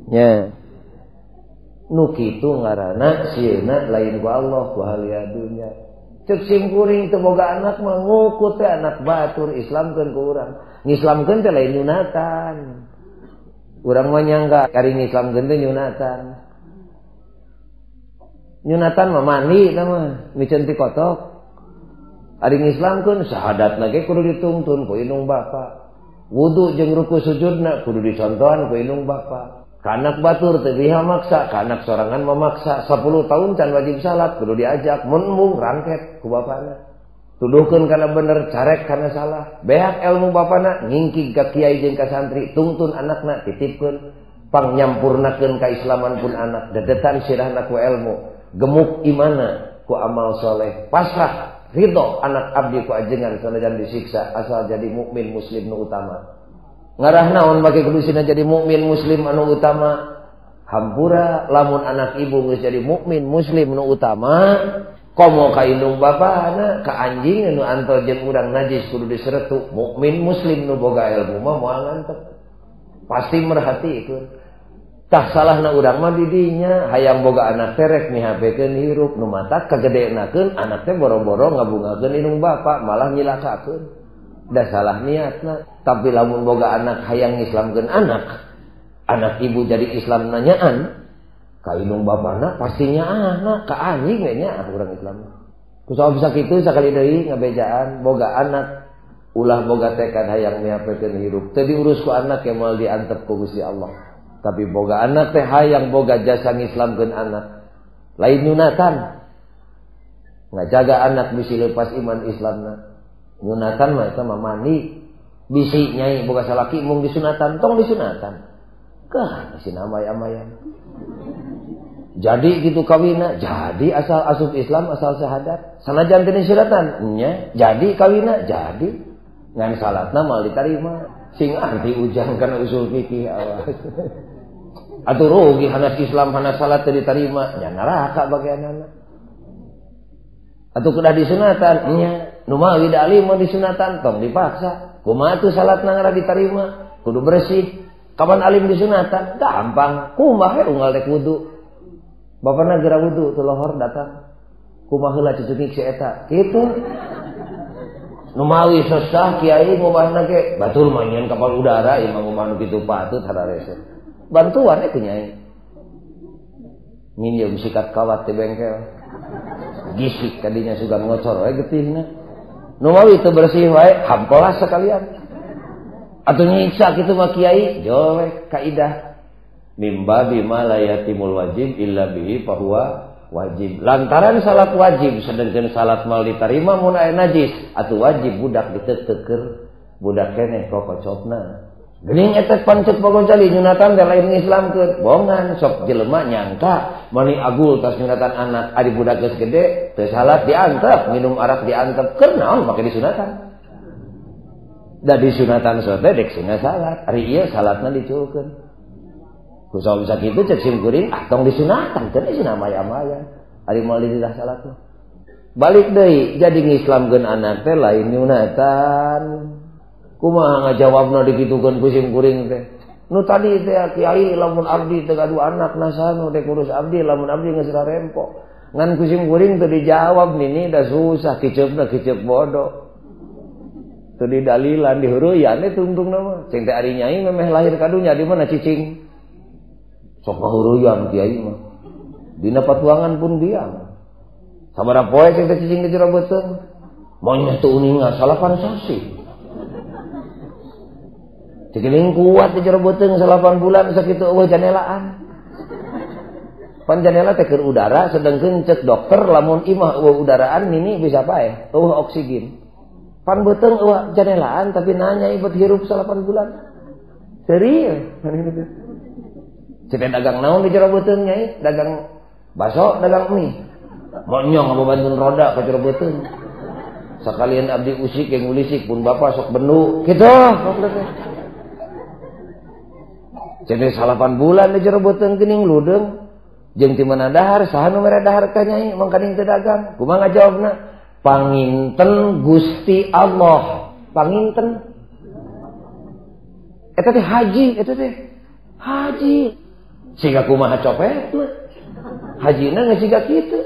nya nu kitu ngaranna sieuna lain ku Allah ku halia dunya. Cek simkuring teu boga anak mah ngukut teh anak batur islamkeun ku urang. Ngislamkeun teh lain nyunatan. Urang mah nyangka kari ngislamkeun teh nyunatan. Nyunatan mah mandi mah miceun ti kotok. Ari ngislamkeun syahadatna ge kudu dituntun ku indung bapa. Wudu jeung ruku sujudna kudu dicontohan ku indung bapa. Kanak batur teu biha maksa, kanak sorangan memaksa. 10 tahun can wajib salat kudu diajak, mun embung rangket ku bapana. Tuduhkeun kana bener, carek kana salah. Beak ilmu bapana ngingkig ka kiai jeung ka santri, tungtun anakna titipkeun, pangnyampurnakeun ka islaman pun anak, dedetan sirahna ku ilmu, gemuk imana ku amal soleh, pasrah ridho anak abdi ku ajengan sanajan disiksa asal jadi mukmin muslim nu utama. Ngarah naon bagi kudusina jadi mukmin muslim anu utama? Hampura lamun anak ibu geus jadi mukmin muslim nu utama, komo ka indung bapana, ka anjing anu antol jeung urang najis kudu diseretu, mukmin muslim nu boga ilmu mah moal ngantep. Pasti merhatikeun. Tah salahna urang mah di dinya, hayang boga anak terek mihabekeun hirup nu matak kagedeenakeun anak teh boro-boro ngabungakeun indung bapa, malah nyilakakeun. Da salah niatna. Tapi lamun boga anak hayang ngislamkeun anak ibu jadi Islam nanyaan, ka indung bapana pastinya anak, ka anjing we nya urang Islam. Kusaha bisa kitu sakali deui ngabejaan boga anak ulah boga tekad hayang mihapekeun hirup. Teu diurus ku anak yang moal diantep ku Gusti Allah. Tapi boga anak teh hayang boga jasa ngislamkeun anak. Lain nyunatan. Ngajaga anak bisi leupas iman Islamna. Nyunatan mah eta mah mandi. Bisi nyai boga salaki mung disunatan, tong disunatan. Kah bisi amay-amayan. Jadi gitu kawina, jadi asal asup Islam asal syahadat. Sanajan teu disunatan, nya jadi kawina, jadi. Ngan salatna mal ditarima. Sing anti ujang kana usul fikih awas. Atuh rugi hanas Islam hanas salat teu ditarima, nya neraka bagianana. Atuh kudah disunatan, nya nu mah wida alim mah disunatan tong dipaksa. Kumaha tuh salatna ngara ditarima? Kudu bersih. Kapan alim disunatan? Gampang. Kumaha unggal rek wudu. Bapana geura wudu teu lohor datang. Kumaha heula cucuk si eta? Kitu. Nu mawi sesah kiai ngomahna ge batur mah nyeun kapal udara ieu mah ngomah nu kitu patut hararese. Bantuan ku nyai. Nginjem sikat kawat di bengkel. Gisik kadinya sugan ngocor we getihna. Nu mawi teu bersih wae hampolas sekalian. Atuh nyiksa kitu mah kiai, jolek kaidah. Mimba bima la yatimul wajib illa bihi fahuwa wajib. Lantaran salat wajib sedengkeun salat mal ditarima mun aya najis, atuh wajib budak diteuteur budak keneh kokocopna. Geuning eta pancet pagojali nyunatan teh lain ngislamkeun. Bongan sok jelema nyangka mani agul tas nyunatan anak ari budak geus gede teu salat diantep, minum arak diantep, keur naon make disunatan. Da disunatan sote dek sunah salat, ari ieu salatna dicukeun. Kusaha bisa kitu cek simkuring tong disunatan teh cenah maya-maya. Ari moal didah salatna. Balik deui jadi ngislamkeun anak teh lain nyunatan. Kumaha ngajawabna dikitukeun ku simkuring teh. Nu tadi teh kiai lamun abdi teu gaduh anak nasano dek urus abdi lamun abdi geus rarempo. Ngan ku simkuring teu dijawab nini da susah kiceupna kiceup bodoh. Teu didalilan diheureuyaan teh tungtungna mah. Cing teh ari nyai memeh lahir ka dunya di mana cicing. Sok kaheureuyaan kiai mah. Dina patuangan pun diam. Sabaraha poe cing teh cicing di jero beuteung. Monya teu uninga salapan sasi. Cekeling kuat di jero beuteung 8 bulan sakitu eueuh janelaan. Pan janela teh keur udara sedengkeun cek dokter lamun imah eueuh udaraan nini bisa pae, eueuh oksigen. Pan beuteung eueuh janelaan tapi nanya ibet hirup 8 bulan. Serius. Cete dagang naon di jero beuteung nyai? Dagang baso, dagang mie. Mau nyong ngabantun roda ka jero beuteung. Sakalian abdi usik yang ngulisik pun bapak sok bendu kitu. Jadi 8 bulan di jero beuteung geuning ludeung jeung ti mana dahar saha nu mere dahar ka nyai mangkaning teu dagang kumaha ngajawabna panginten Gusti Allah panginten eta teh haji eta teh haji Siga kumaha copet mah. Hajina geus siga kitu.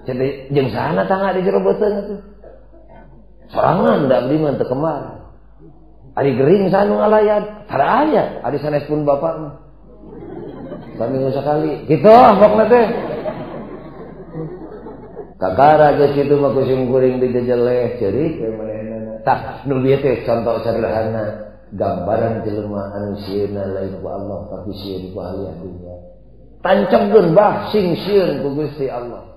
Jadi jeung sahana tangga di jero beuteung atuh. Sorangan da abdi mah teu kembar. Ari gering sanu ngalayan, tara aya, ari sanes pun bapak mah. Saminggu sekali. Kitu pokna teh. Kakara geus kitu mah kusim kuring dijejeleh ceurik we manehna. Tah nu bieu teh contoh sederhana gambaran jelema anu sieuna lain ku Allah tapi sieun ku ahli dunya. Tancapkeun bah sing sieun ku Gusti Allah.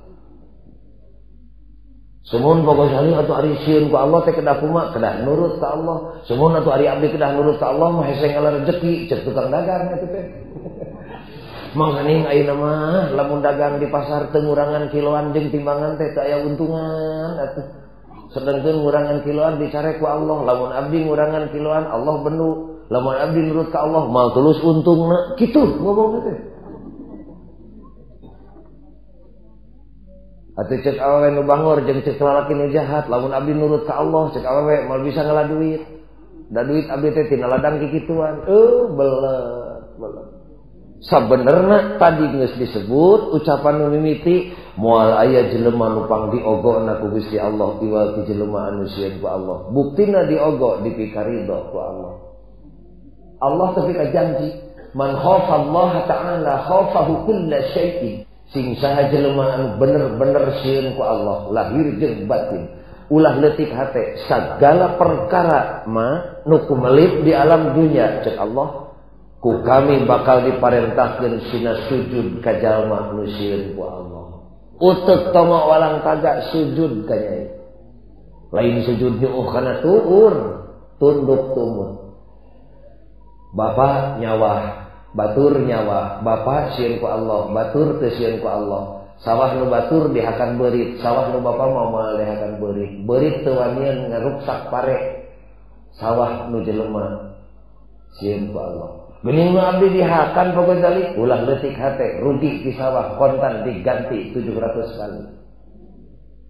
Sumun pokok sali atuh ari sieun ku Allah teh kedah kumaha kedah nurut ka Allah. Sumun atuh ari abdi kedah nurut ka Allah mah hese ngalar rezeki ceuk tukang dagang atuh teh. Mangkaning ayeuna mah lamun dagang di pasar teu ngurangan kiloan jeung timbangan teh teu aya untungan atuh. Sedengkeun ngurangan kiloan dicare ku Allah, lamun abdi ngurangan kiloan Allah benu. Lamun abdi nurut ka Allah mal tulus untungna. Kitu ngomongna teh. Atuh ceuk awewe nu bangor jeung ceuk lalaki nu jahat, lamun abdi nurut ka Allah ceuk awewe mal bisa ngalah duit. Da duit abdi teh tina ladang kikituan. Belet. Sabenerna tadi geus disebut ucapan nu mimiti moal aya jelema nu pang diogona ku Gusti Allah iwal ti jelema anu sieun ku Allah. Buktina diogo dipikaridho ku Allah. Allah teh ka janji, man khafa Allah ta'ala khafahu kulla syai'in. Sing saha jelema anu bener-bener sieun ku Allah lahir jeung batin. Ulah leutik hate sagala perkara mah nu kumelit di alam dunya cek Allah. Ku kami bakal diparentahkeun sina sujud ka jalma nu sieun ku Allah. Utek tama walang tagak sujud ka Nyai. Lain sujud nyuuh kana tuur, tunduk tumut. Bapa nyawah, batur nyawah, bapa sieun ku Allah, batur teu sieun ku Allah. Sawah nu batur dihakan beurit, sawah nu bapa moal dihakan beurit. Beurit teu wanian ngaruksak pare. Sawah nu jelema sieun ku Allah. Bening abdi dihakan pokok dalik ulah leutik hate rugi di sawah kontan diganti 700 kali.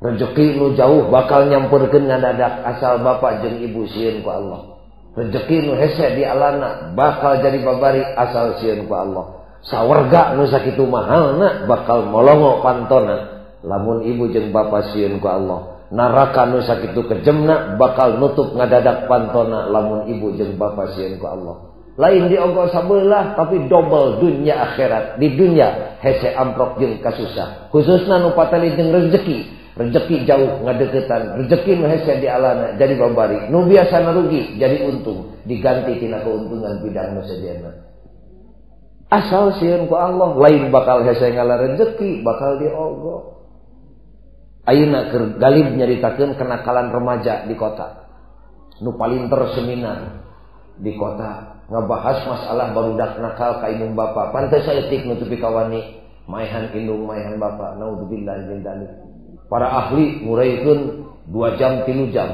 Rezeki nu jauh bakal nyampurkeun ngadadak asal bapak jeung ibu sieun ku Allah. Rezeki nu hese di alana bakal jadi babari asal sieun ku Allah. Sawarga nu sakitu mahalna bakal molongo pantona lamun ibu jeung bapak sieun ku Allah. Neraka nu sakitu kejemna bakal nutup ngadadak pantona lamun ibu jeung bapak sieun ku Allah. Lain diongkos sabelah tapi double dunia akhirat. Di dunia hese amprok jeung kasusah. Khususna nu patali jeung rezeki. Rezeki jauh ngadeukeutan, rezeki nu hese di alana jadi babari. Nu biasa rugi jadi untung, diganti tina keuntungan bidang nu sediana. Asal sieun ku Allah, lain bakal hese ngala rezeki, bakal diogo. Ayeuna keur galib nyaritakeun kenakalan remaja di kota. Nu paling terseminar di kota. Ngabahas masalah barudak nakal ka indung bapa. Pantes saeutik nutupi kawani maehan indung maehan bapa. Naudzubillah min dzalik. Para ahli nguraykeun 2 jam 3 jam.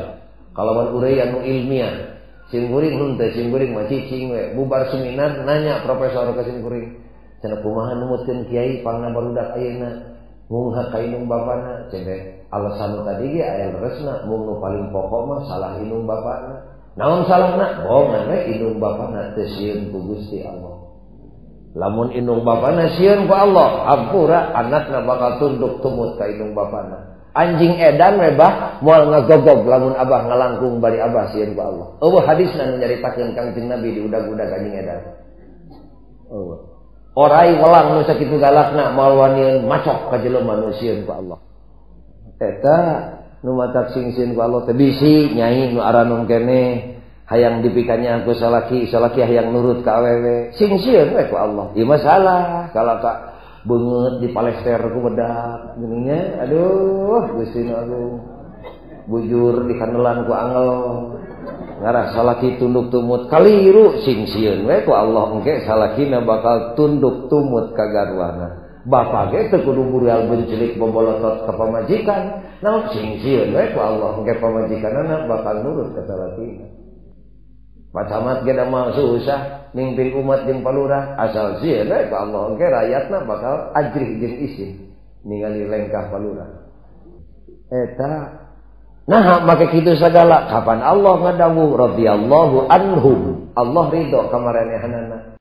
Kalawan uraian nu ilmiah. Simkuring henteu simkuring mah cicing we. Bubar seminar nanya profesor ka simkuring. Cenah kumaha numutkeun kiai pangna barudak ayeuna mungha ka indung bapana. Cenah alasan tadi ge aya leresna mung nu paling pokok mah salah indung bapana. Naon salahna? Bohongan we indung bapana teu sieun ku Gusti Allah. Lamun indung bapana sieun ku Allah, hampura anakna bakal tunduk tumut ka indung bapana. Anjing edan we bah moal ngagogog lamun abah ngalangkung bari abah sieun ku Allah. Eueuh hadisna nu nyaritakeun Kangjeng Nabi di udag-udag anjing edan. Eueuh. Orai welang nu sakitu galakna moal wanieun macok ka jelema nu sieun ku Allah. Eta nu matak sing-sing ku Allah teh bisi nyai nu aranum keneh hayang dipikannya ku salaki hayang nurut ka awewe sing-sieun we ku Allah. Ieu masalah kalaka beungeut dipalester ku bedak geuninnya aduh Gusti nu Agung. Bujur dikanelan ku angel ngarah salaki tunduk tumut kaliru sing-sieun we ku Allah engke salakina bakal tunduk tumut ka garwana. Bapak ge teu kudu bureal bencelik bobolotot ka pamajikan. Naon sing-sieun we ku Allah engke pamajikanana bakal nurut ka salakina. Pacamat ge da mah susah mimpin umat jeung palurah asal sieun we ku Allah engke rakyatna bakal ajrih jeung isin ningali lengkah palurah. Eta nah make kitu sagala kapan Allah ngadawuh radhiyallahu anhum Allah ridho ka maranehanana.